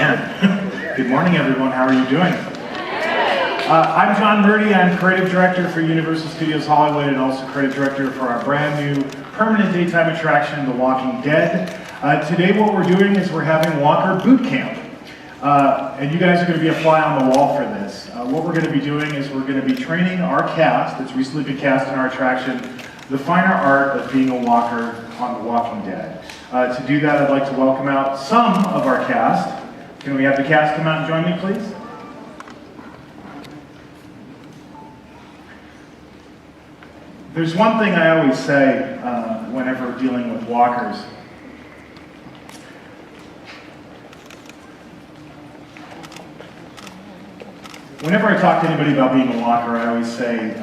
Man, good morning everyone, how are you doing? I'm John Murdy, I'm Creative Director for Universal Studios Hollywood and also Creative Director for our brand new permanent daytime attraction, The Walking Dead. Today what we're doing is we're having Walker Boot Camp. And you guys are going to be a fly on the wall for this. What we're going to be doing is we're going to be training our cast, that's recently been cast in our attraction, the finer art of being a walker on The Walking Dead. To do that, I'd like to welcome out some of our cast. Can we have the cast come out and join me, please? There's one thing I always say whenever dealing with walkers. Whenever I talk to anybody about being a walker, I always say,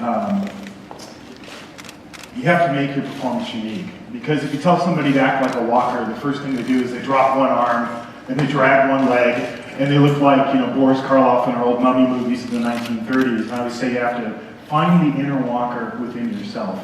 you have to make your performance unique. Because if you tell somebody to act like a walker, the first thing they do is they drop one arm, and they drag one leg, and they look like, Boris Karloff in our old mummy movies of the 1930s. And I always say you have to find the inner walker within yourself.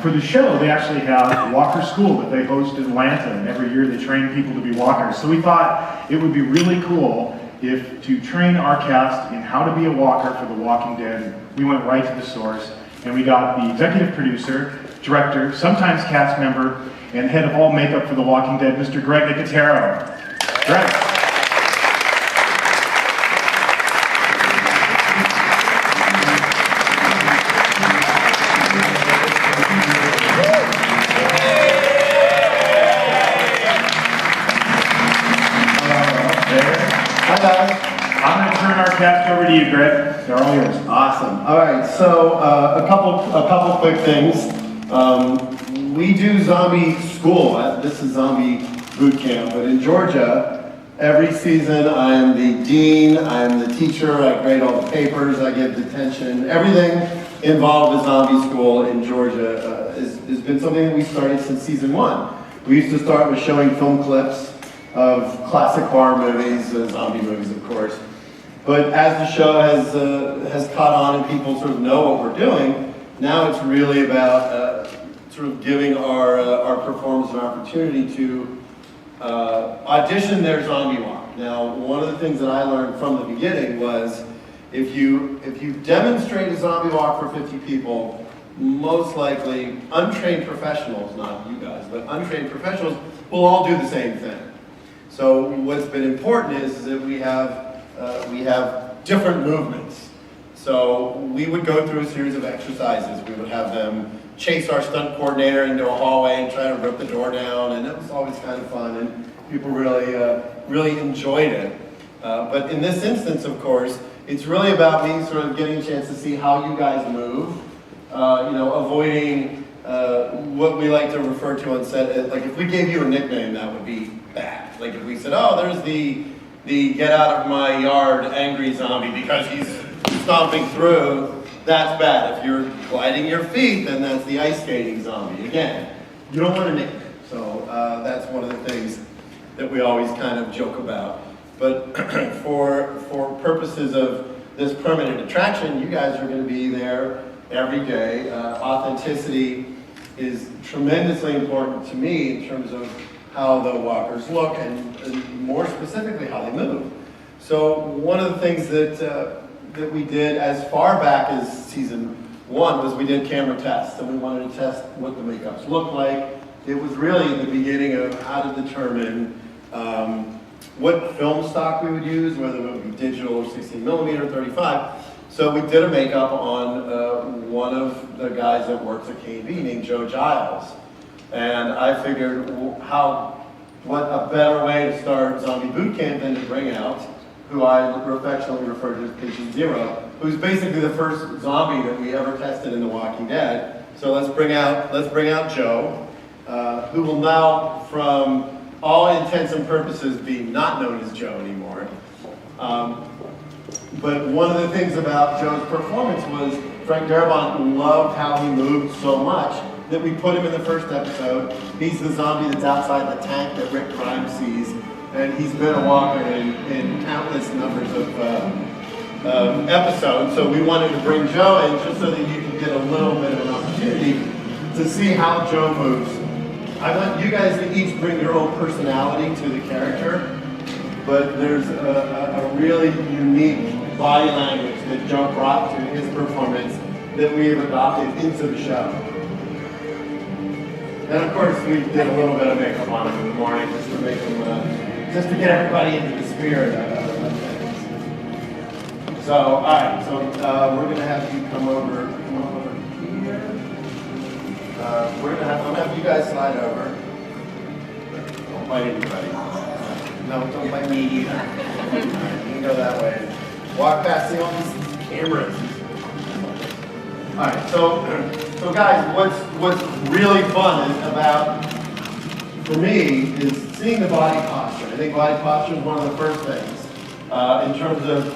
For the show, they actually have Walker School that they host in Atlanta, and every year they train people to be walkers. So we thought it would be really cool if to train our cast in how to be a walker for The Walking Dead, we went right to the source, and we got the executive producer, director, sometimes cast member, and head of all makeup for The Walking Dead, Mr. Greg Nicotero. Greg. Hi guys. I'm going to turn our cast over to you, Greg. They're all yours. Awesome. All right. So a couple quick things. We do zombie school. This is zombie boot camp, but in Georgia, every season I am the dean. I am the teacher. I grade all the papers. I give detention. Everything involved with zombie school in Georgia has been something that we started since season 1. We used to start with showing film clips of classic horror movies, zombie movies, of course. But as the show has caught on and people sort of know what we're doing, now it's really about sort of giving our performers an opportunity to audition their zombie walk. Now, one of the things that I learned from the beginning was if you demonstrate a zombie walk for 50 people, most likely untrained professionals, not you guys, but untrained professionals will all do the same thing. So what's been important is that we have different movements. So we would go through a series of exercises. We would have them chase our stunt coordinator into a hallway and try to rip the door down, and it was always kind of fun, and people really enjoyed it. But in this instance, of course, it's really about me sort of getting a chance to see how you guys move, avoiding what we like to refer to on set, like if we gave you a nickname, that would be bad. Like if we said, oh, there's the get out of my yard angry zombie because he's stomping through, that's bad. If you're gliding your feet, then that's the ice skating zombie. Again, you don't want a nickname. So that's one of the things that we always kind of joke about. But for purposes of this permanent attraction, you guys are going to be there every day. Authenticity is tremendously important to me in terms of how the walkers look and more specifically how they move. So one of the things that we did as far back as season 1 was we did camera tests, and we wanted to test what the makeups looked like. It was really the beginning of how to determine what film stock we would use, whether it would be digital or 16mm or 35. So we did a makeup on one of the guys that works at K&B named Joe Giles. And I figured what a better way to start zombie boot camp than to bring out who I affectionately refer to as Patient Zero, who's basically the first zombie that we ever tested in The Walking Dead. So let's bring out Joe, who will now, from all intents and purposes, be not known as Joe anymore. But one of the things about Joe's performance was Frank Darabont loved how he moved so much that we put him in the first episode. He's the zombie that's outside the tank that Rick Grimes sees, and he's been a walker in countless numbers of episodes. So we wanted to bring Joe in just so that you can get a little bit of an opportunity to see how Joe moves. I want you guys to each bring your own personality to the character. but there's a really unique body language that Joe brought to his performance that we have adopted into the show. And of course, we did a little bit of makeup on him in the morning just to make him, just to get everybody into the spirit of things. So, all right, so we're gonna have you come over here. I'm gonna have you guys slide over. Don't bite anybody. No, don't bite me either. All right, you can go that way. Walk past, see all these cameras. All right, so guys, what's really fun about, for me, is seeing the body posture. I think body posture is one of the first things in terms of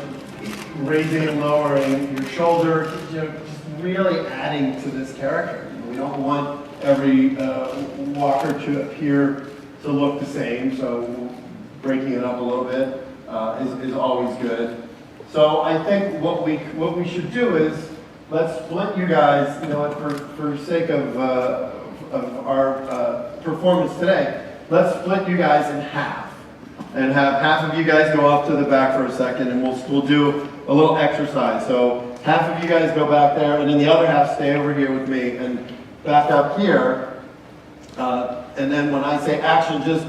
raising and lowering your shoulder, just really adding to this character. We don't want every walker to appear to look the same, so breaking it up a little bit is always good. So I think what we should do is let's split you guys, for sake of our performance today, let's split you guys in half. And have half of you guys go off to the back for a second, and we'll do a little exercise. So half of you guys go back there, and then the other half stay over here with me and back up here. And then when I say action, just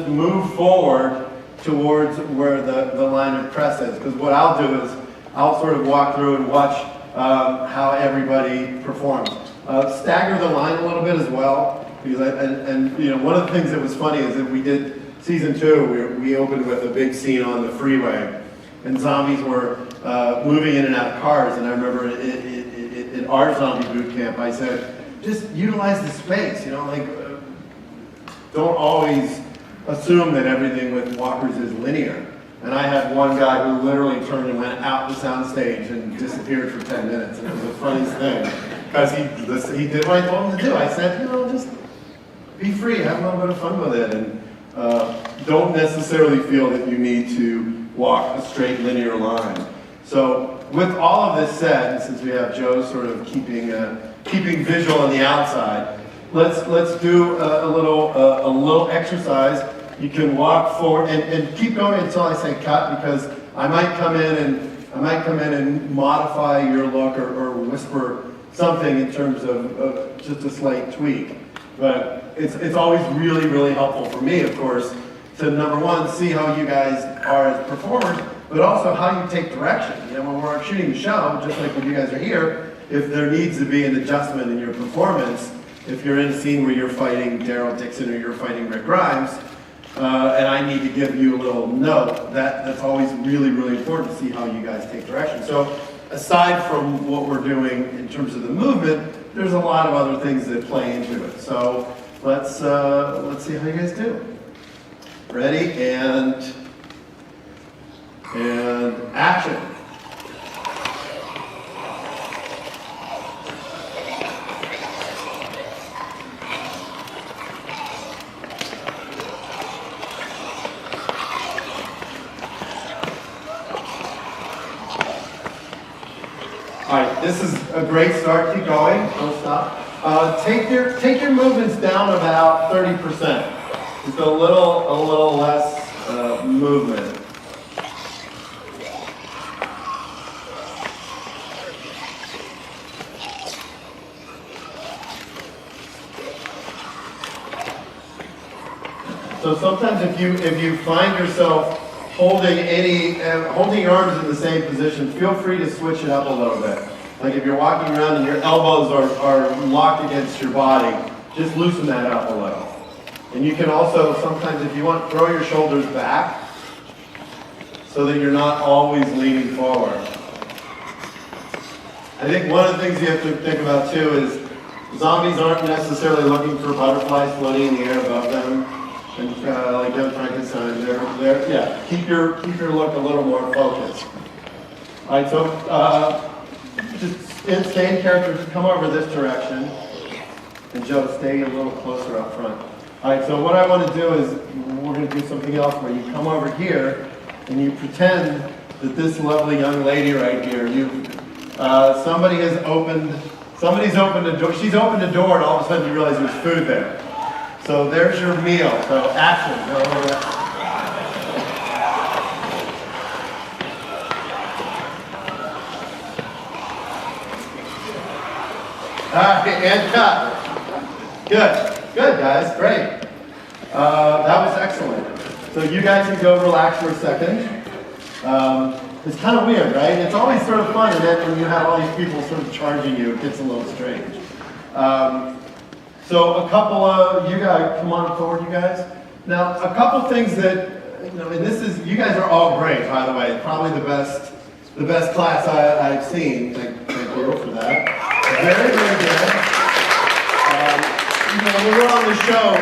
move forward towards where the line of press is. Because what I'll do is I'll sort of walk through and watch how everybody performs. Stagger the line a little bit as well. Because one of the things that was funny is that we did season 2, we opened with a big scene on the freeway, and zombies were moving in and out of cars. And I remember in our zombie boot camp, I said, just utilize the space. Don't always assume that everything with walkers is linear. And I had one guy who literally turned and went out the sound stage and disappeared for 10 minutes. And it was the funniest thing, because he did what I told him to do. I said, just be free, have a little bit of fun with it, and don't necessarily feel that you need to walk a straight linear line. So with all of this said, since we have Joe sort of keeping visual on the outside, let's do a little exercise. You can walk forward and keep going until I say cut, because I might come in and modify your look or whisper something in terms of just a slight tweak. But it's always really, really helpful for me, of course, to number one, see how you guys are as performers, but also how you take direction. When we're shooting the show, just like when you guys are here, if there needs to be an adjustment in your performance, if you're in a scene where you're fighting Daryl Dixon or you're fighting Rick Grimes, and I need to give you a little note, that's always really, really important to see how you guys take direction. So aside from what we're doing in terms of the movement, there's a lot of other things that play into it. So let's see how you guys do. Ready, and action. All right, this is a great start. Keep going. Don't stop. Take your movements down about 30%. Just a little less movement. So sometimes if you find yourself holding your arms in the same position, feel free to switch it up a little bit. Like if you're walking around and your elbows are locked against your body, just loosen that up a little. And you can also, sometimes if you want, throw your shoulders back so that you're not always leaning forward. I think one of the things you have to think about too is zombies aren't necessarily looking for butterflies floating in the air above them. And like Young Frankenstein, keep your look a little more focused. All right, so just stay in character. Just come over this direction, and Joe, stay a little closer up front. All right, so what I want to do is we're going to do something else where you come over here and you pretend that this lovely young lady right here, somebody's opened a door. She's opened a door, and all of a sudden you realize there's food there. So there's your meal. So action. Go over there. right, and cut. Good, guys, great. That was excellent. So you guys can go relax for a second. It's kind of weird, right? It's always sort of fun, and then when you have all these people sort of charging you, it gets a little strange. So a couple of, you guys, come on forward, you guys. Now, a couple things that, and this is, you guys are all great, by the way. Probably the best class I've seen. Thank you for that. Very, very good. When we're on the show,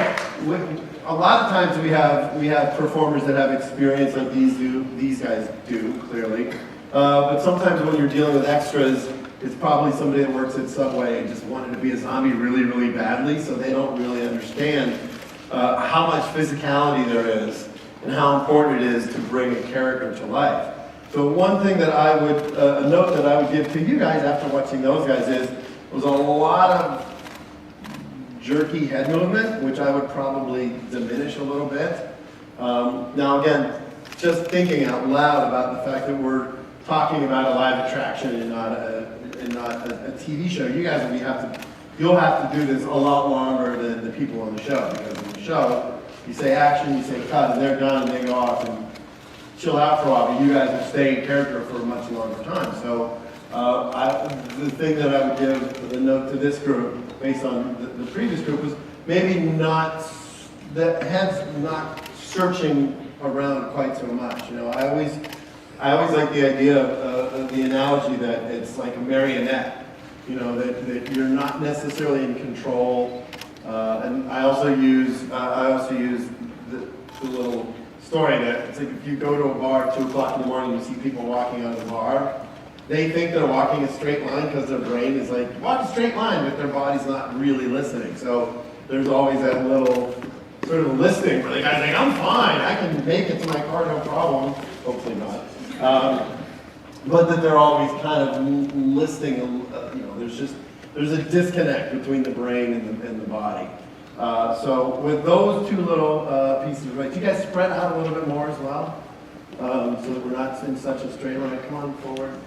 a lot of times we have performers that have experience like these guys do, clearly. But sometimes when you're dealing with extras, it's probably somebody that works at Subway and just wanted to be a zombie really, really badly, so they don't really understand how much physicality there is and how important it is to bring a character to life. So one thing that I would, a note that I would give to you guys after watching those guys was a lot of jerky head movement, which I would probably diminish a little bit. Now again, just thinking out loud about the fact that we're talking about a live attraction and not a TV show, you guys you'll have to do this a lot longer than the people on the show, because in the show, you say action, you say cut, and they're done, and they go off and chill out for a while, but you guys will stay in character for a much longer time. So the thing that I would give the note to this group, based on the previous group, was maybe the heads not searching around quite so much. I always like the idea of the analogy that it's like a marionette. That you're not necessarily in control. And I also use the little story that it's like if you go to a bar at 2 o'clock in the morning, you see people walking out of the bar. They think they're walking a straight line because their brain is like, walk a straight line, but their body's not really listening. So there's always that little sort of listening where the guy's like, I'm fine, I can make it to my car, no problem. Hopefully not. But that they're always kind of listening, there's a disconnect between the brain and the body. So with those two little pieces of advice, you guys spread out a little bit more as well, so that we're not in such a straight line. Come on forward.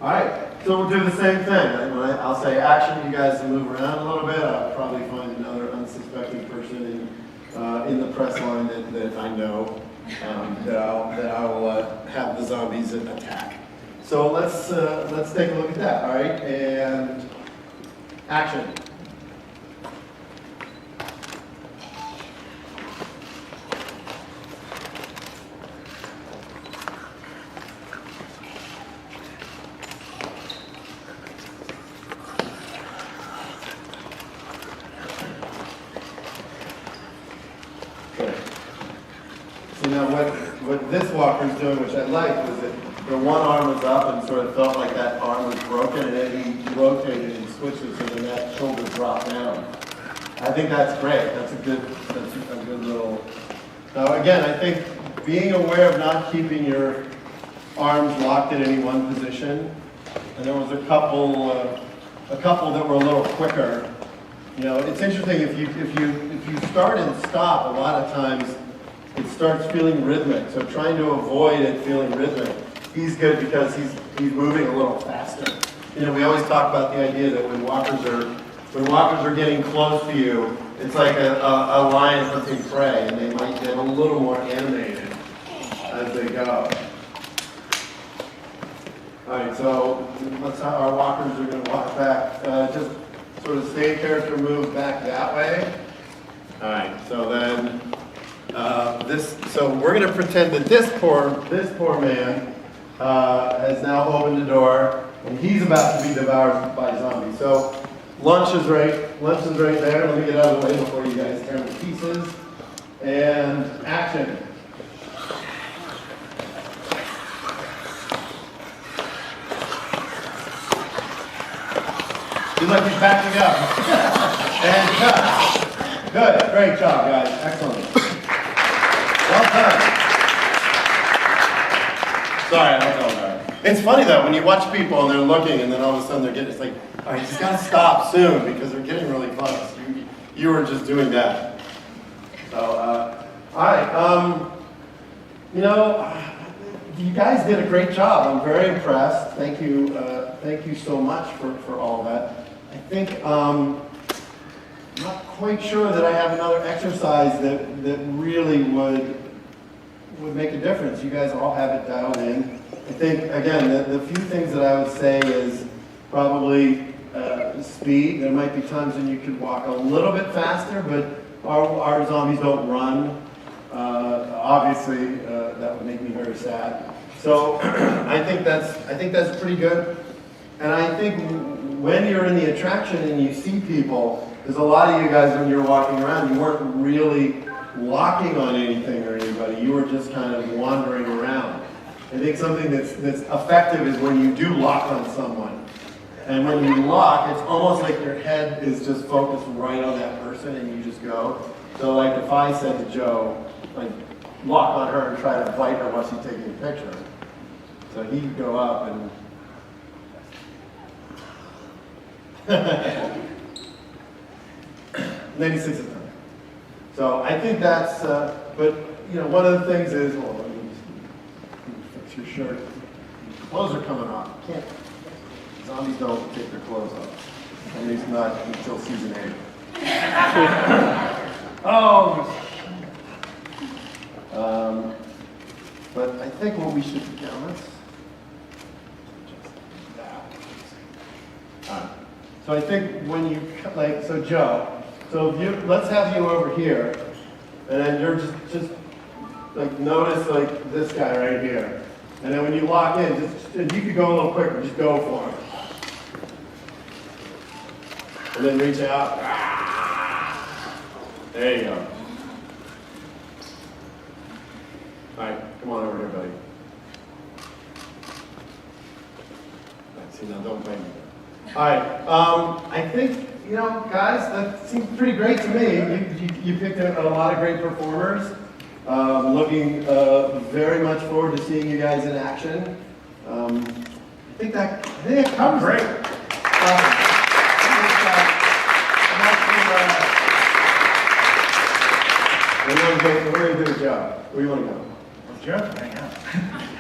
All right, so we'll do the same thing. I'll say action, you guys move around a little bit. I'll probably find another unsuspecting person in the press line that I know that I'll have the zombies attack. So let's take a look at that. All right, and action. So now what this walker's doing, which I liked, was that the one arm was up and sort of felt like that arm was broken, and then he rotated and switched it so then that shoulder dropped down. I think that's great. That's a good little. Now again, I think being aware of not keeping your arms locked in any one position, and there was a couple that were a little quicker. It's interesting if you start and stop. A lot of times it starts feeling rhythmic. So trying to avoid it feeling rhythmic. He's good because he's moving a little faster. We always talk about the idea that when walkers are getting close to you, it's like a lion hunting prey, and they might get a little more animated as they go. All right, so our walkers are going to walk back. Just sort of stay in character, move back that way. All right, so then so we're going to pretend that this poor man has now opened the door, and he's about to be devoured by zombies. So lunch is right there. Let me get out of the way before you guys tear me to pieces. And action. Seems like he's backing up. And cut. Good. Great job, guys. Excellent. Well done. Sorry, I don't know about it. It's funny though, when you watch people and they're looking and then all of a sudden it's like, all right, you just gotta stop soon because they're getting really close. You were just doing that. So, all right. You guys did a great job. I'm very impressed. Thank you so much for all that. I think, not quite sure that I have another exercise that really would make a difference. You guys all have it dialed in. I think, again, the few things that I would say is probably speed. There might be times when you could walk a little bit faster, but our zombies don't run. Obviously, that would make me very sad. So I think that's pretty good. And I think when you're in the attraction and you see people, there's a lot of you guys when you're walking around, you weren't really locking on anything or anybody. You were just kind of wandering around. I think something that's effective is when you do lock on someone. And when you lock, it's almost like your head is just focused right on that person and you just go. So like if I said to Joe, like lock on her and try to bite her while she's taking a picture. So he'd go up and then he sits it down. So I think that's, but you know, one of the things is, well, let me just fix your shirt. Clothes are coming off. Zombies don't take their clothes off. At least not until season 8. Oh. But I think what we should do, let's so I think when you, like, so Joe, so if you, let's have you over here, and then you're just like, notice like this guy right here. And then when you lock in, if you could go a little quicker, just go for it. And then reach out. There you go. All right, come on over here, buddy. All right, see, now don't bite me. All right, I think, you know, guys, that seems pretty great to me. You picked a lot of great performers. Looking very much forward to seeing you guys in action. I think that covers Great. it. We're going to do a job. Where do you want to go? Jeff, hang out.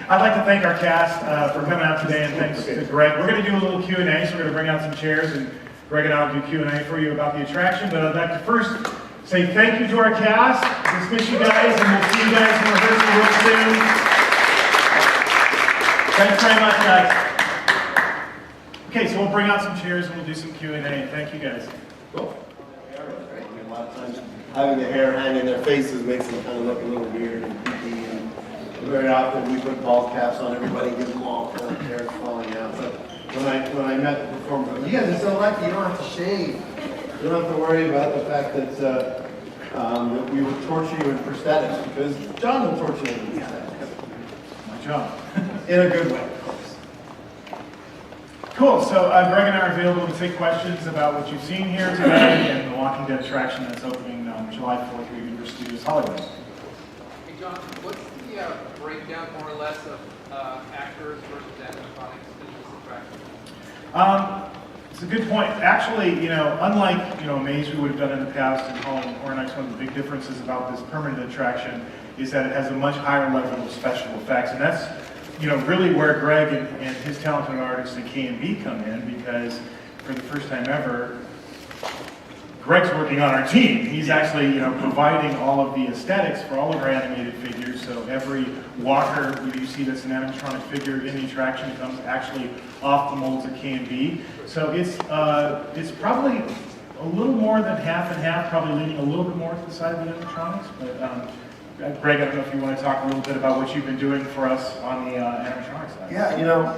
I'd like to thank our cast for coming out today, and thanks to Greg. We're going to do a little Q&A, so we're going to bring out some chairs, and Greg and I will do Q&A for you about the attraction. But I'd like to first say thank you to our cast, dismiss you guys, and we'll see you guys in rehearsal real soon. Thanks very much, guys. Okay, so we'll bring out some chairs and we'll do some Q&A. Thank you, guys. Cool. A lot of times having the hair hang in their faces makes them kind of look a little weird and creepy. And very often we put bald caps on everybody and give them all kind of hair falling out. So when I met the performers, you guys are so lucky, you don't have to shave. You don't have to worry about the fact that we would torture you in prosthetics, because John will torture you in prosthetics. My job. In a good way, of course. Cool, so Greg and I are available to take questions about what you've seen here today and the Walking Dead attraction that's opening July 4th at Universal Studios Hollywood. Hey John, what's the breakdown more or less of actors versus animatronics in this attraction? It's a good point. Actually, you know, unlike, you know, Maze we would have done in the past and Halloween Horror Nights, one of the big differences about this permanent attraction is that it has a much higher level of special effects. And that's, you know, really where Greg and his talented artists at K&B come in, because for the first time ever, Greg's working on our team. He's actually, you know, providing all of the aesthetics for all of our animated figures. So every walker that you see that's an animatronic figure in the attraction comes actually off the molds of K&B. So it's probably a little more than half and half, probably leaning a little bit more to the side of the animatronics. But Greg, I don't know if you want to talk a little bit about what you've been doing for us on the animatronic side. Yeah, you know,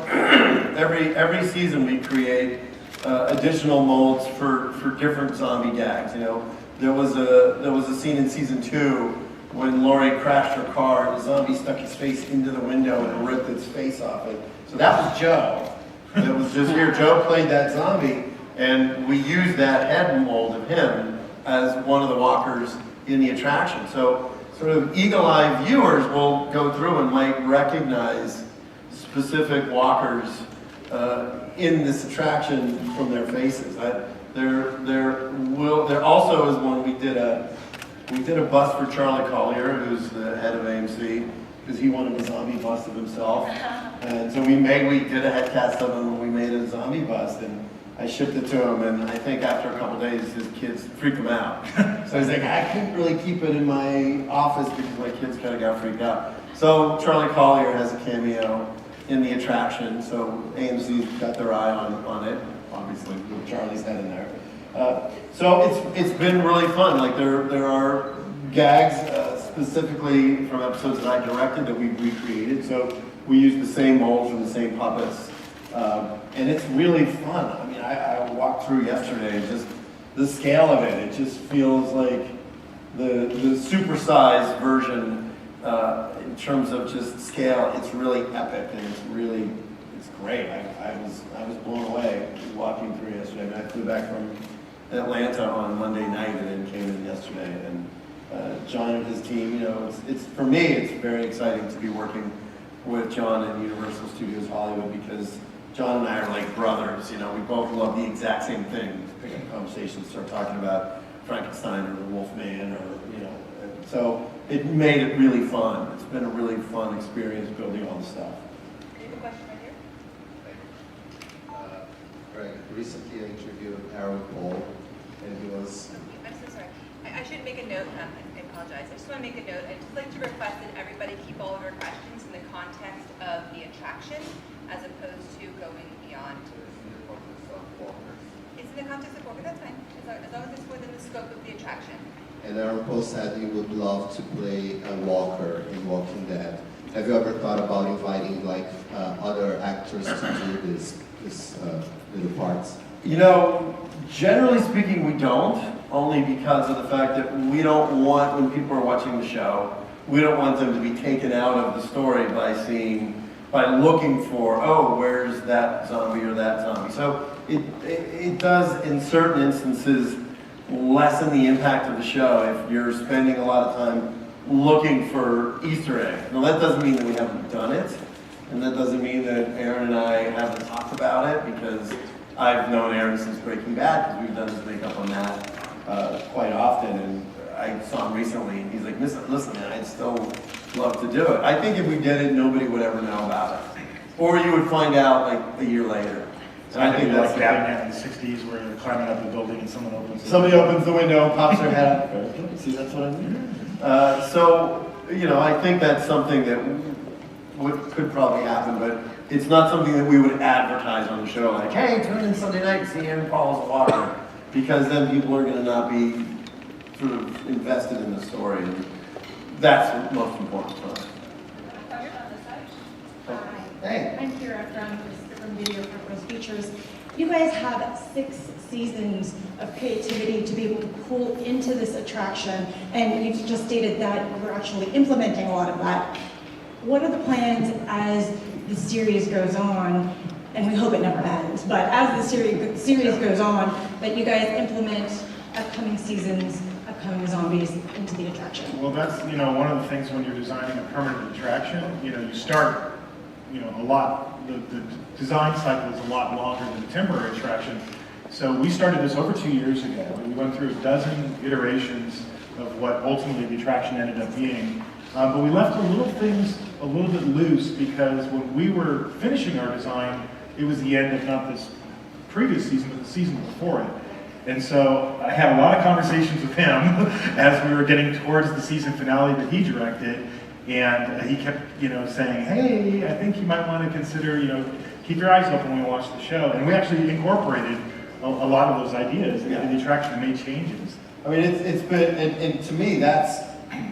every season we create additional molds for different zombie gags. You know, there was a scene in season 2 when Laurie crashed her car and the zombie stuck his face into the window and ripped its face off it. So that was Joe. It was just here. Joe played that zombie, and we used that head mold of him as one of the walkers in the attraction. So sort of eagle-eyed viewers will go through and might recognize specific walkers in this attraction from their faces. There also is one we did a bust for Charlie Collier, who's the head of AMC, because he wanted a zombie bust of himself. And so we did a head cast of him and we made a zombie bust, and I shipped it to him, and I think after a couple days, his kids freaked him out. So he's like, I couldn't really keep it in my office because my kids kind of got freaked out. So Charlie Collier has a cameo in the attraction, so AMC's got their eye on it, obviously with Charlie's head in there. So it's been really fun. Like there are gags specifically from episodes that I directed that we recreated. So we use the same molds and the same puppets, and it's really fun. I mean, I walked through yesterday, and just the scale of it. It just feels like the supersized version in terms of just scale. It's really epic, and it's great. I was blown away walking through yesterday. I mean, I flew back from Atlanta on Monday night and then came in yesterday. And John and his team, you know, it's for me, it's very exciting to be working with John at Universal Studios Hollywood because John and I are like brothers. You know, we both love the exact same thing. Pick up conversations, start talking about Frankenstein or the Wolfman, or you know. So it made it really fun. It's been a really fun experience building all the stuff. You have a question right here? Greg, recently I interviewed Aaron Paul, and he was. I'm so sorry. I should make a note. I apologize. I just want to make a note. I'd just like to request that everybody keep all of our questions in the context of the attraction, as opposed to going beyond. It's in the context of Walker. That's fine. As long as it's within the scope of the attraction. And Aaron Paul said he would love to play a Walker in Walking Dead. Have you ever thought about inviting like other actors to do this little parts? You know, generally speaking, we don't, only because of the fact that we don't want, when people are watching the show, we don't want them to be taken out of the story by looking for, oh, where's that zombie or that zombie. So it does, in certain instances, lessen the impact of the show if you're spending a lot of time looking for Easter eggs. Now that doesn't mean that we haven't done it, and that doesn't mean that Aaron and I haven't talked about it, because I've known Aaron since Breaking Bad, because we've done his makeup on that quite often, and I saw him recently, and he's like, listen man, I'd still love to do it. I think if we did it, nobody would ever know about it. Or you would find out like a year later. And I think like Batman in the 60s where you're climbing up the building and someone opens the Somebody opens the window, pops their head up. See, that's what I mean. So, you know, I think that's something that could probably happen, but it's not something that we would advertise on the show, like, hey, tune in Sunday night and see Aaron Paul's Water, because then people are going to not be sort of invested in the story, and that's what's most important for us. Hey. I'm Kira from Video Purpose Features. You guys have 6 seasons of creativity to be able to pull into this attraction, and you just stated that we're actually implementing a lot of that. What are the plans as the series goes on, and we hope it never ends, but as the series goes on, that you guys implement upcoming seasons, upcoming zombies into the attraction? Well, that's, you know, one of the things when you're designing a permanent attraction, you know, you start, you know, a lot, the design cycle is a lot longer than a temporary attraction. So we started this over 2 years ago, and we went through a dozen iterations of what ultimately the attraction ended up being. But we left the little things a little bit loose because when we were finishing our design, it was the end of not this previous season, but the season before it. And so I had a lot of conversations with him as we were getting towards the season finale that he directed. And he kept, you know, saying, hey, I think you might want to consider, you know, keep your eyes open when we watch the show. And we actually incorporated a lot of those ideas in the attraction and made changes. I mean, it's been, and to me, that's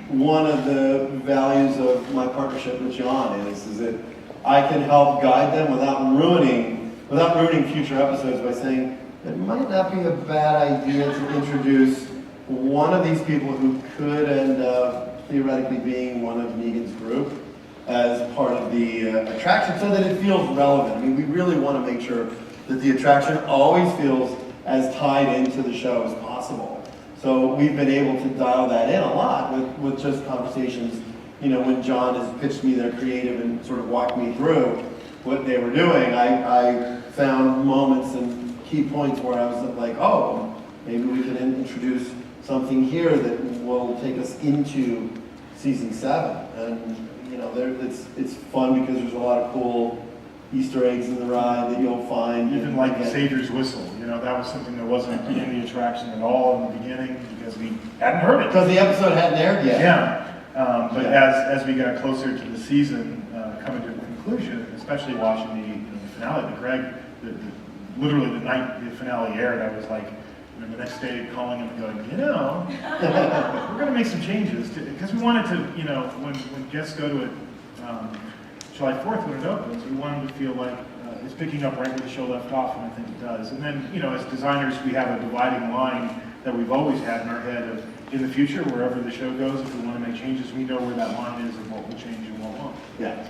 one of the values of my partnership with John is that I can help guide them without ruining future episodes by saying, it might not be a bad idea to introduce one of these people who could end up theoretically being one of Negan's group as part of the attraction so that it feels relevant. I mean, we really want to make sure that the attraction always feels as tied into the show as possible. So we've been able to dial that in a lot with just conversations, you know, when John has pitched me their creative and sort of walked me through what they were doing, I found moments and key points where I was like, oh, maybe we can introduce something here that will take us into season 7. And, you know, it's fun because there's a lot of cool Easter eggs in the ride that you'll find. Even And like the again, Savior's Whistle, that was something that wasn't in the attraction at all in the beginning because we hadn't heard it. Because the episode hadn't aired yet. Yeah, but Yeah. as we got closer to the season coming to a conclusion, especially watching the finale, literally the night the finale aired, I was like, the next day calling him and going, we're going to make some changes because we wanted to, when guests go to it July 4th when it opens, we wanted to feel like it's picking up right where the show left off, and I think it does. And then, as designers, we have a dividing line that we've always had in our head of, in the future, wherever the show goes, if we want to make changes, we know where that line is and what will change and what won't. Yeah.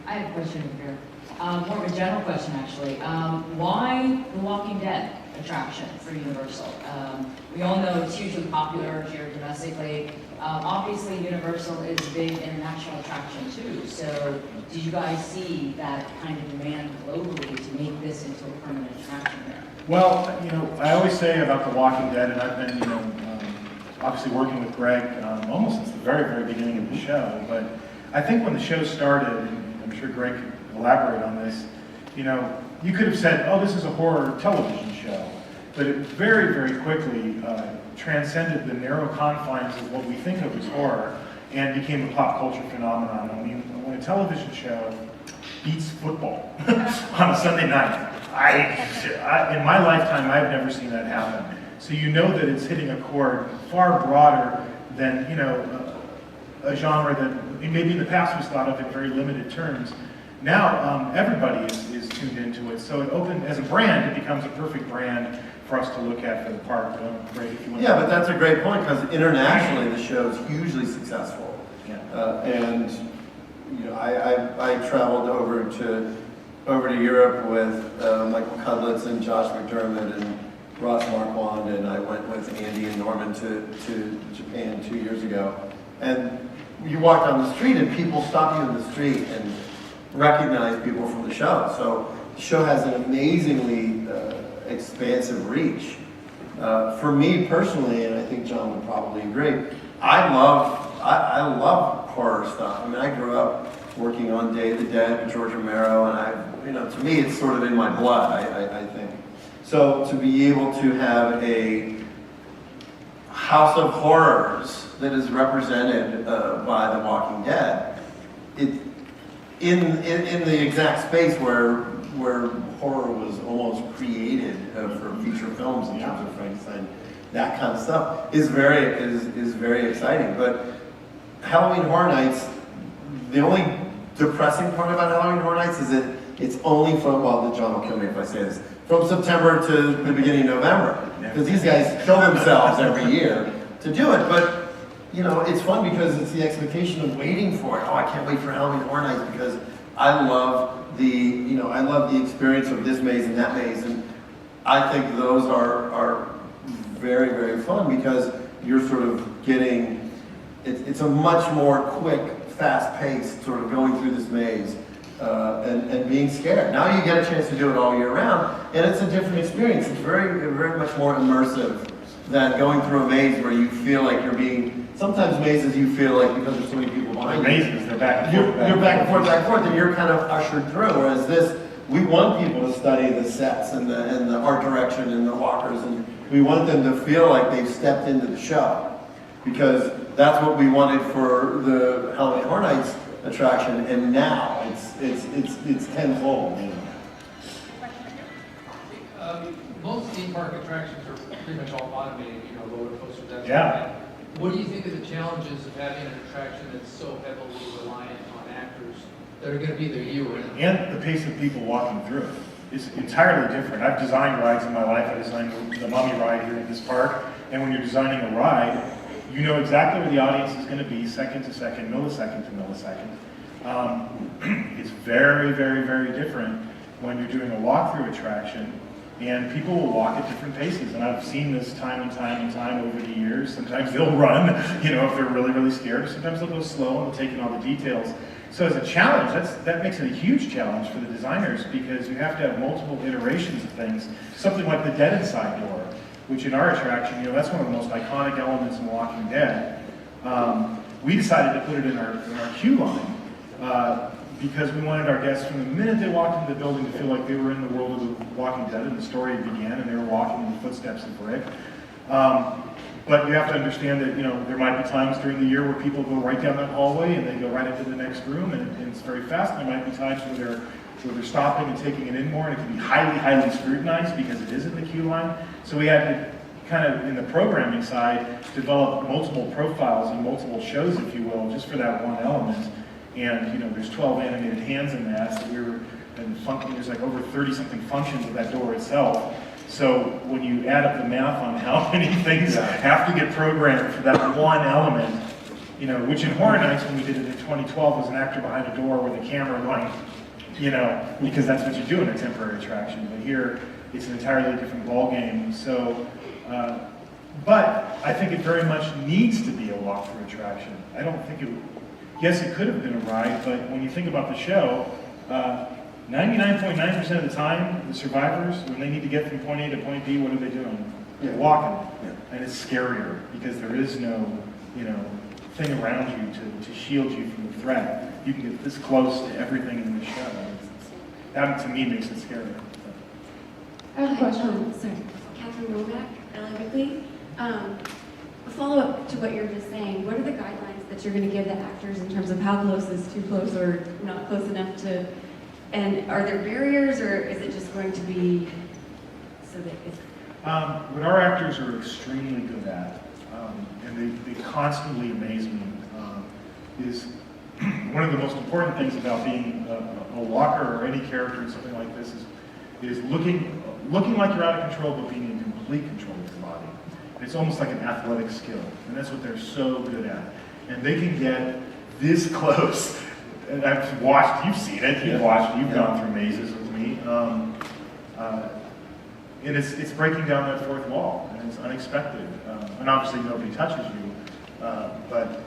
I have a question here. More of a general question, actually. Why The Walking Dead attraction for Universal? We all know it's hugely popular here domestically. Obviously, Universal is a big international attraction too. So, did you guys see that kind of demand globally to make this into a permanent attraction there? Well, I always say about The Walking Dead, and I've been, obviously working with Greg almost since the very, very beginning of the show, but I think when the show started, and I'm sure Greg can elaborate on this, you could have said, oh, this is a horror television show, but it very, very quickly transcended the narrow confines of what we think of as horror and became a pop culture phenomenon. I mean, when a television show beats football on a Sunday night, in my lifetime, I've never seen that happen. So that it's hitting a chord far broader than, a genre that maybe in the past was thought of in very limited terms. Now, everybody is tuned into it. So it opened, as a brand, it becomes a perfect brand for us to look at for the park. Greg, if you want Yeah, but that's a great point because internationally the show is hugely successful. Yeah. And I traveled over to Europe with Michael Cudlitz and Josh McDermott and Ross Marquand, and I went with Andy and Norman to Japan 2 years ago. And you walk down the street and people stop you in the street and recognize people from the show. So the show has an amazingly expansive reach. For me personally, and I think John would probably agree, I love horror stuff. I mean, I grew up working on Day of the Dead with George Romero, and to me, it's sort of in my blood, I think. So to be able to have a house of horrors that is represented by The Walking Dead, in the exact space where horror was almost created for feature films in terms of Frankenstein, that kind of stuff is very exciting. But Halloween Horror Nights, the only depressing part about Halloween Horror Nights is that it's only from, well, John will kill me if I say this, from September to the beginning of November. Because these guys kill themselves every year to do it. But, it's fun because it's the expectation of waiting for it. Oh, I can't wait for Halloween Horror Nights because I love the experience of this maze and that maze. And I think those are very, very fun because you're sort of getting, it's a much more quick, fast-paced sort of going through this maze and being scared. Now you get a chance to do it all year round, and it's a different experience. It's very, very much more immersive than going through a maze where you feel like you're being, sometimes mazes you feel like because there's so many people behind you. Mazes, they're back and forth. You're back and forth, and you're kind of ushered through. Whereas this, we want people to study the sets and the art direction and the walkers, and we want them to feel like they've stepped into the show. Because that's what we wanted for the Halloween Horror Nights attraction, and now it's tenfold. Most theme park attractions are pretty much all automated, roller coasters, that Yeah. sort of thing. What do you think of the challenges of having an attraction that's so heavily reliant on actors that are going to be there year round? And the pace of people walking through it is entirely different. I've designed rides in my life. I designed the Mummy ride here at this park, and when you're designing a ride, you know exactly where the audience is going to be, second to second, millisecond to millisecond. It's very, very, very different when you're doing a walkthrough attraction, and people will walk at different paces. And I've seen this time and time and time over the years. Sometimes they'll run, if they're really, really scared. Sometimes they'll go slow and they'll take in all the details. So as a challenge, that makes it a huge challenge for the designers because you have to have multiple iterations of things. Something like the Dead Inside door, which in our attraction, that's one of the most iconic elements in Walking Dead. We decided to put it in our queue line because we wanted our guests from the minute they walked into the building to feel like they were in the world of The Walking Dead and the story began and they were walking in the footsteps of Rick. But you have to understand that, there might be times during the year where people go right down that hallway and they go right into the next room and it's very fast. There might be times where they're stopping and taking it in more, and it can be highly, highly scrutinized because it is in the queue line. So we had to kind of, in the programming side, develop multiple profiles and multiple shows, if you will, just for that one element. And, there's 12 animated hands in that, so there's like over 30-something functions of that door itself. So when you add up the math on how many things have to get programmed for that one element, which in Horror Nights, when we did it in 2012, was an actor behind a door with a camera going, because that's what you do in a temporary attraction. But here, it's an entirely different ballgame. So, but I think it very much needs to be a walkthrough attraction. I don't think yes, it could have been a ride, but when you think about the show, 99.9% of the time, the survivors, when they need to get from point A to point B, what are they doing? They're walking. Yeah. And it's scarier because there is no, thing around you to shield you from the threat. You can get this close to everything in the show. That, to me, makes it scarier. I have a question. Sorry. Catherine Romack, LA Weekly. A follow-up to what you were just saying, what are the guidelines that you're going to give the actors in terms of how close is too close or not close enough to, and are there barriers, or is it just going to be so that it's... What our actors are extremely good at, and they constantly amaze me, is one of the most important things about being a walker or any character in something like this is looking like you're out of control, but being in complete control of your body. It's almost like an athletic skill, and that's what they're so good at. And they can get this close. And I've watched, you've seen it, you've gone through mazes with me. And it's breaking down that fourth wall, and it's unexpected. And obviously nobody touches you, but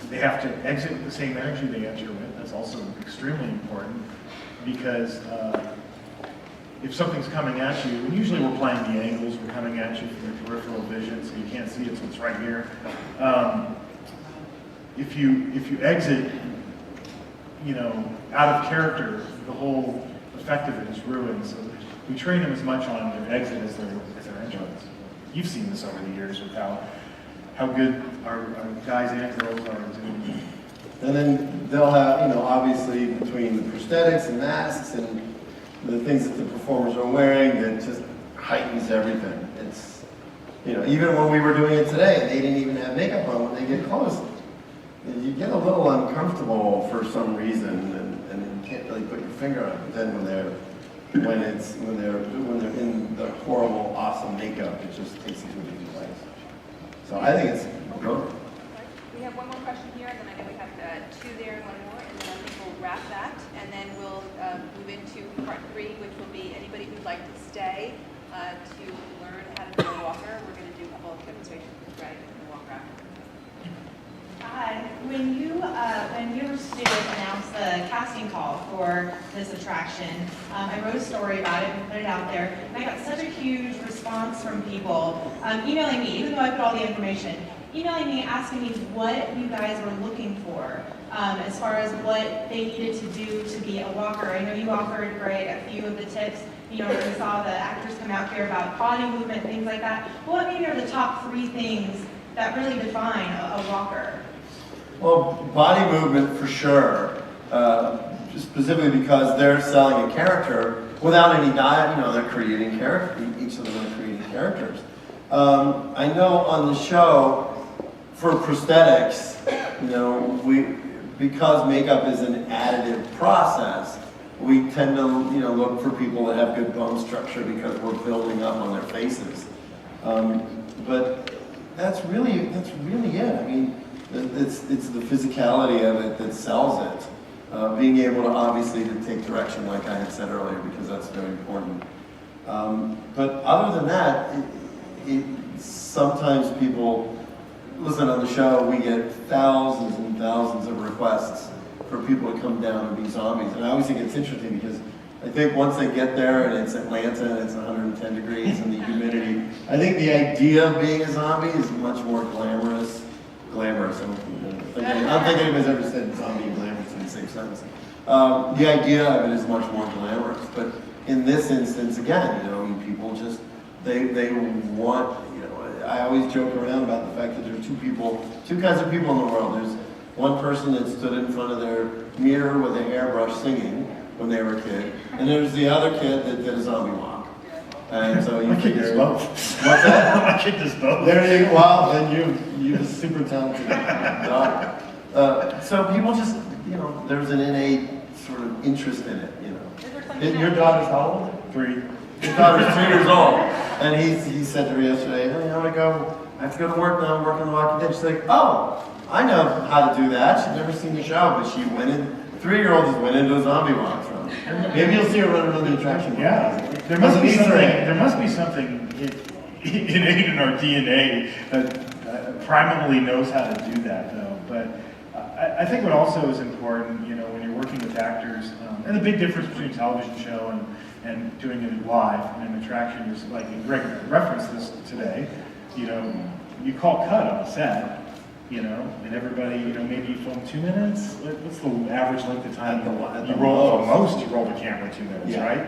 they have to exit with the same energy they enter with. That's also extremely important, because if something's coming at you, and usually we're playing the angles, we're coming at you from your peripheral vision, so you can't see it, so it's right here. If you exit, out of character, the whole effect of it is ruined. So we train them as much on their exit as their entrance. You've seen this over the years with how good our guys and girls are doing. And then they'll have, obviously between the prosthetics and masks and the things that the performers are wearing, that just heightens everything. It's, even when we were doing it today, they didn't even have makeup on when they get close. You get a little uncomfortable for some reason, and you can't really put your finger on it. But then when they're in the horrible, awesome makeup, it just takes it to a different place. So I think it's good. We have one more question here, and then I know we have two there and one more, and then I think we'll wrap that, and then we'll move into part 3, which will be anybody who'd like to stay to learn how to be a walker. We're going to do a couple of demonstrations with Greg and walk around. When your studio announced the casting call for this attraction, I wrote a story about it and put it out there, and I got such a huge response from people emailing me, even though I put all the information, emailing me asking me what you guys were looking for as far as what they needed to do to be a walker. I know you offered, Greg, a few of the tips. We saw the actors come out here about body movement, things like that. What maybe are the top 3 things that really define a walker? Well, body movement for sure, specifically because they're selling a character without any diet. They're creating character. Each of them are creating characters. I know on the show for prosthetics, because makeup is an additive process, we tend to look for people that have good bone structure because we're building up on their faces. But that's really it. I mean, it's the physicality of it that sells it. Being able to obviously to take direction, like I had said earlier, because that's very important. But other than that, sometimes people listen on the show. We get thousands and thousands of requests for people to come down and be zombies, and I always think it's interesting because I think once they get there and it's Atlanta and it's 110 degrees and the humidity, I think the idea of being a zombie is much more glamorous. I'm thinking anybody's ever said zombie and glamorous in the same sentence. The idea of it is much more glamorous, but in this instance, again, you know, people just, they want, you know, I always joke around about the fact that there are two kinds of people in the world. There's one person that stood in front of their mirror with a hairbrush singing when they were a kid, and there's the other kid that did a zombie walk. And so you My kid does figure, both. what's that? My kid does both. There you go. Well, then you have a super talented daughter. So people just, you know, there's an innate sort of interest in it, you know. Your daughter's how old? 3. Your daughter's 3 years old. And he said to her yesterday, hey, I have to go to work now, I'm working on The Walking Dead. She's like, oh, I know how to do that. She'd never seen the show, but she went in, 3-year-old just went into a zombie walk. So maybe you'll see her run another attraction. Yeah, there must be something innate in our DNA that primarily knows how to do that, though. But I think what also is important, you know, when you're working with actors, and the big difference between a television show and doing it live in an attraction is, like, Greg referenced this today, you know, you call cut on a set, you know, and everybody, you know, maybe you film 2 minutes. What's the average length of time you roll? You roll the camera 2 minutes, Yeah. right?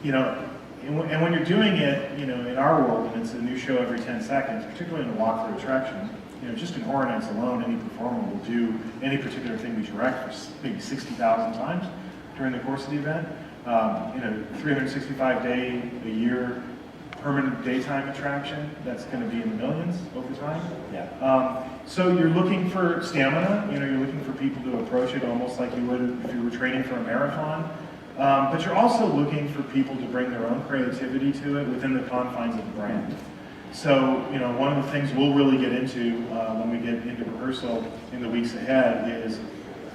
You know, and when you're doing it, you know, in our world, and it's a new show every 10 seconds, particularly in a walk-through attraction, you know, just in Horror Nights alone, any performer will do any particular thing we direct for maybe 60,000 times during the course of the event. You know, 365-day a year permanent daytime attraction that's going to be in the millions over time. Yeah. So you're looking for stamina. You know, you're looking for people to approach it almost like you would if you were training for a marathon. But you're also looking for people to bring their own creativity to it within the confines of the brand. So, you know, one of the things we'll really get into when we get into rehearsal in the weeks ahead is,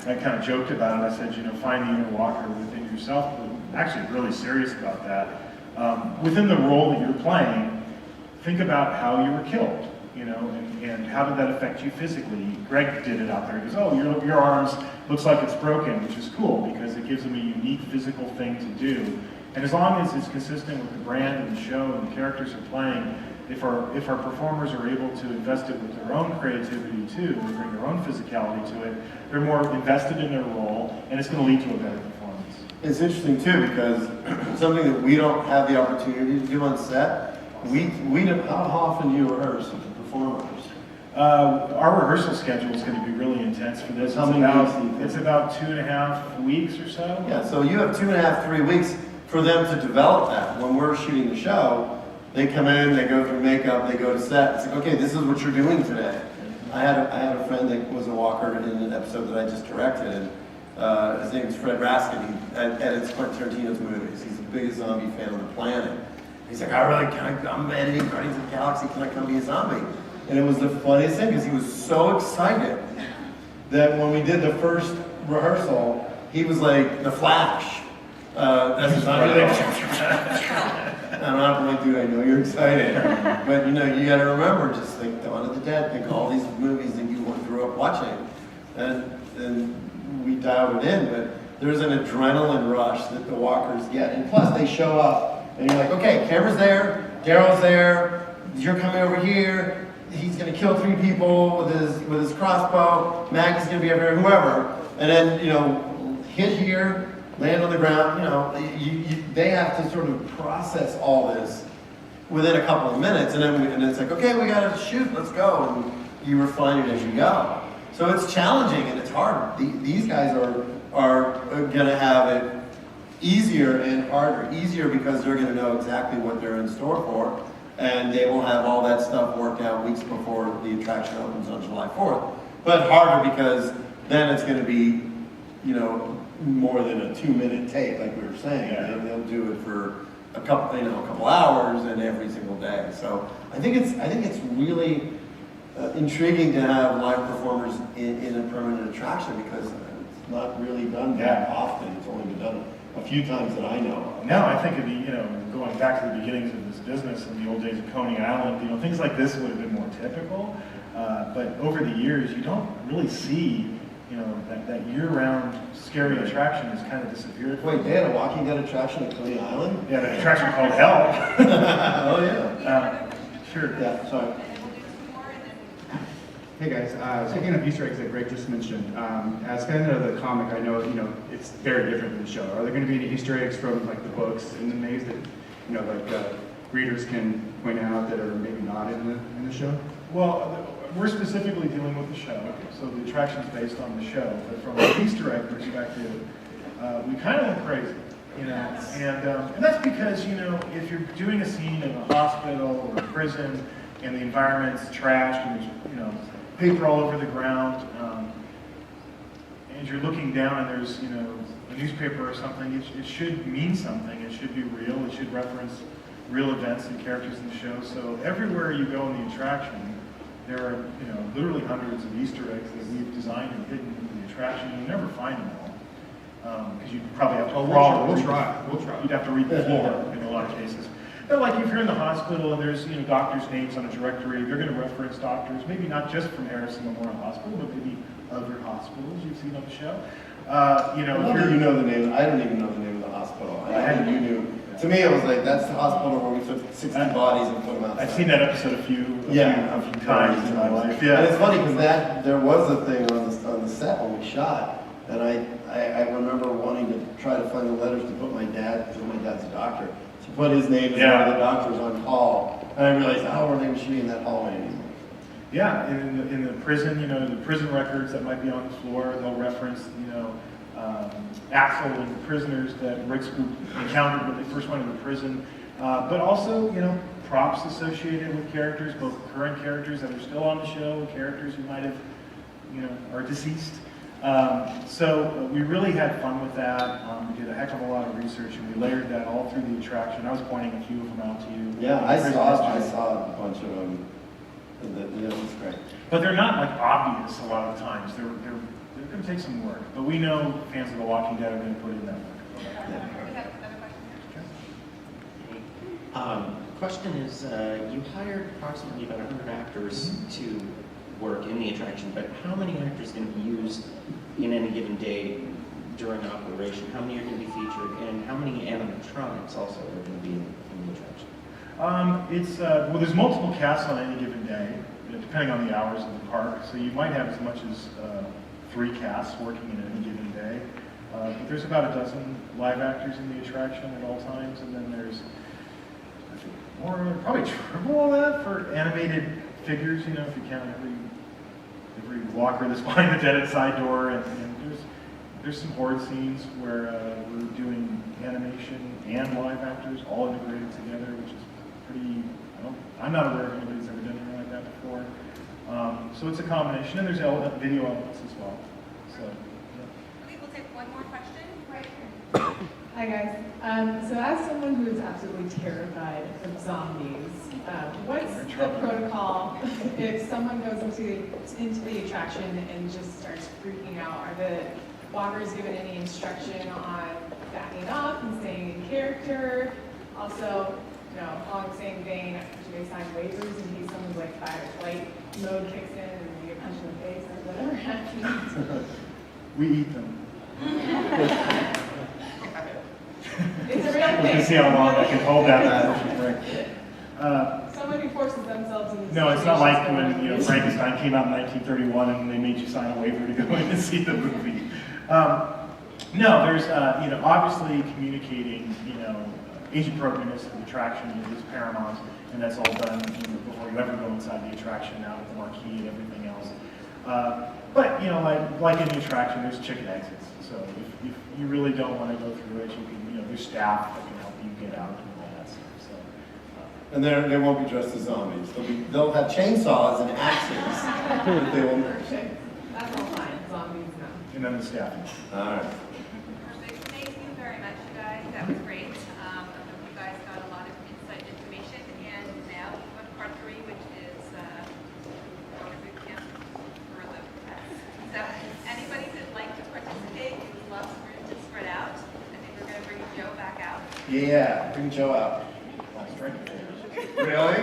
I kind of joked about it. I said, you know, find the inner walker within yourself. But I'm actually really serious about that. Within the role that you're playing, think about how you were killed, you know, and how did that affect you physically? Greg did it out there. He goes, oh, your arms looks like it's broken, which is cool because it gives them a unique physical thing to do. And as long as it's consistent with the brand and the show and the characters are playing, if our performers are able to invest it with their own creativity too, and bring their own physicality to it, they're more invested in their role, and it's going to lead to a better performance. It's interesting too because something that we don't have the opportunity to do on set. How often do you rehearse with the performers? Our rehearsal schedule is going to be really intense for this. How many weeks do you think? It's about 2.5 weeks or so. Yeah, so you have 2.5, 3 weeks for them to develop that. When we're shooting the show, they come in, they go through makeup, they go to set. It's like, okay, this is what you're doing today. I had a friend that was a walker in an episode that I just directed, and his name is Fred Raskin. He edits Quentin Tarantino's movies. He's the biggest zombie fan on the planet. He's like, I'm editing Guardians of the Galaxy, can I come be a zombie? And it was the funniest thing because he was so excited that when we did the first rehearsal, he was like, the Flash. That's his zombie. And I'm like, dude, I know you're excited. But you know, you gotta remember, just think Dawn of the Dead, think all these movies that you grew up watching. And we dialed it in, but there's an adrenaline rush that the walkers get. And plus they show up and you're like, okay, camera's there, Daryl's there, you're coming over here, he's gonna kill 3 people with his crossbow, Maggie's gonna be over here, whoever. And then, you know, hit here, land on the ground, you know, they have to sort of process all this within a couple of minutes, and it's like, okay, we gotta shoot, let's go, and you refine it as you go. So it's challenging and it's hard. These guys are gonna have it easier and harder. Easier because they're gonna know exactly what they're in store for, and they will have all that stuff worked out weeks before the attraction opens on July 4th. But harder because then it's gonna be, you know, more than a 2-minute take, like we were saying. Yeah. They'll do it for a couple hours and every single day. So I think it's really intriguing to have live performers in a permanent attraction because it's not really done that often. It's only been done a few times that I know of. Now I think of the, you know, going back to the beginnings of this business in the old days of Coney Island, you know, things like this would have been more typical. But over the years, you don't really see, you know, that year-round scary attraction has kind of disappeared. Wait, they had a Walking Dead attraction at Coney Island? Yeah, an attraction called Hell. Oh yeah. Sure. Yeah, sorry. Hey guys, speaking of Easter eggs that Greg just mentioned, as fan of the comic, I know it's very different than the show. Are there going to be any Easter eggs from like the books in the maze that readers can point out that are maybe not in the show? Well, we're specifically dealing with the show, so the attraction's based on the show. But from an Easter egg perspective, we kind of went crazy, and that's because if you're doing a scene in a hospital or a prison and the environment's trashed and there's paper all over the ground, and you're looking down and there's a newspaper or something, it should mean something. It should be real. It should reference real events and characters in the show. So everywhere you go in the attraction, there are literally hundreds of Easter eggs that we've designed and hidden in the attraction. You'll never find them all because you'd probably have to crawl. We'll try. You'd have to read the floor in a lot of cases. But like if you're in the hospital and there's doctors' names on a directory, they're going to reference doctors, maybe not just from Harrison Memorial Hospital, but maybe other hospitals you've seen on the show. I love that you know the name. I don't even know the name of the hospital. I think you knew. To me, it was like, that's the hospital where we took 60 bodies and put them outside. I've seen that episode a few times in my life. Yeah. And it's funny because there was a thing on the set when we shot, and I remember wanting to try to find the letters to put my dad, because my dad's a doctor, to put his name as one of the doctors on call. And I realized, we're not even in that hallway anymore. Yeah, in the prison, the prison records that might be on the floor, they'll reference, Axel and the prisoners that Rick's group encountered when they first went into prison. But also, props associated with characters, both current characters that are still on the show, characters who might have, are deceased. So we really had fun with that. We did a heck of a lot of research, and we layered that all through the attraction. I was pointing a few of them out to you. Yeah, I saw a bunch of them. It was great. But they're not like obvious a lot of times. They're going to take some work. But we know fans of The Walking Dead are going to put in that work. We have another question here. Question is, you hired approximately about 100 actors to work in the attraction, but how many actors can be used in any given day during operation? How many are going to be featured, and how many animatronics also are going to be in the attraction? Well, there's multiple casts on any given day, depending on the hours of the park. So you might have as much as 3 casts working in any given day. But there's about a dozen live actors in the attraction at all times, and then there's probably triple all that for animated figures. If you count every walker that's behind the dead side door, and there's some horror scenes where we're doing animation and live actors all integrated together, which is pretty. I'm not aware of anybody's ever done anything like that before. So it's a combination, and there's video elements as well. So. Okay, we'll take one more question right here. Hi guys. So as someone who is absolutely terrified of zombies, what's the protocol if someone goes into the attraction and just starts freaking out? Are the walkers given any instruction on backing up and staying in character? Also, along the same vein, do they sign waivers in case someone's like fight or flight mode kicks in and you get punched in the face or whatever happens? We eat them. It's a real thing. We can see how long I can hold that. Someone who forces themselves into No, it's not like when Frankenstein came out in 1931 and they made you sign a waiver to go in and see the movie. No, there's obviously communicating age appropriateness of the attraction is paramount, and that's all done before you ever go inside the attraction, out with the marquee and everything else. But like any attraction, there's chicken exits. So if you really don't want to go through it, you can there's staff that can help you get out and all that stuff. So. And they won't be dressed as zombies. They'll have chainsaws and axes. But they won't. That's all fine. Zombies, no. And then the staff. All right. Perfect. Thank you very much, you guys. That was great. You guys got a lot of insight information. And now we go to part 3, which is Walker Boot Camp for the pets. So anybody who'd like to participate, we would love some room to spread out. I think we're going to bring Joe back out. Yeah, bring Joe out. Really?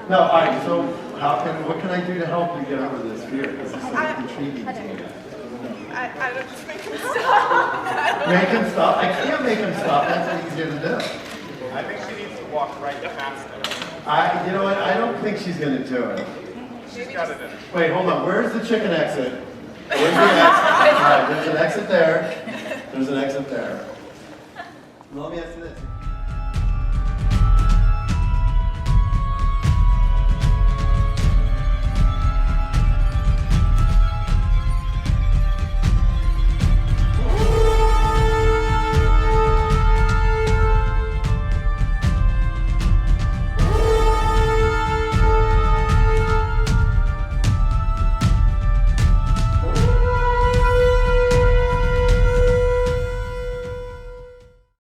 No, all right, so what can I do to help you get over this fear? This is so intriguing to me. I don't just make him stop. Make him stop? I can't make him stop, that's easier to do. I think she needs to walk right past him. You know what, I don't think she's gonna do it. She's got it in her. Wait, hold on, where's the chicken exit? Where's the exit? All right, there's an exit there. There's an exit there. Let me ask you this.